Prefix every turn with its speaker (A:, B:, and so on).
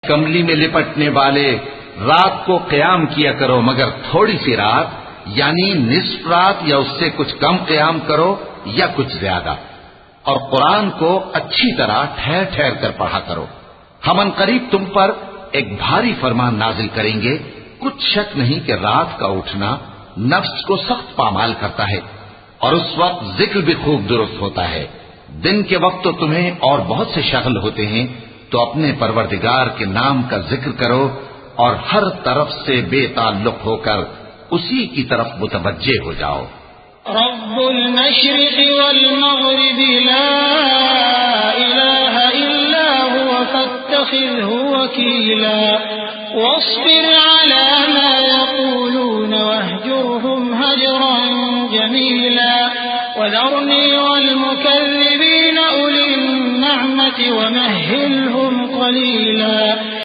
A: کملی میں لپٹنے والے، رات کو قیام کیا کرو مگر تھوڑی سی رات، یعنی نصف رات یا اس سے کچھ کم قیام کرو یا کچھ زیادہ، اور قرآن کو اچھی طرح ٹھہر ٹھہر کر پڑھا کرو۔ ہم ان قریب تم پر ایک بھاری فرمان نازل کریں گے، کچھ شک نہیں کہ رات کا اٹھنا نفس کو سخت پامال کرتا ہے، اور اس وقت ذکر بھی خوب درست ہوتا ہے۔ دن کے وقت تو تمہیں اور بہت سے شغل ہوتے ہیں، تو اپنے پروردگار کے نام کا ذکر کرو اور ہر طرف سے بے تعلق ہو کر اسی کی طرف متوجہ ہو جاؤ۔
B: رب المشرق والمغرب لا إله إلا هو فاتخذه وكيلا واصبر على ما يقولون واهجرهم هجرا جميلا وذرني والمكذبين أولي النعمة ومهلهم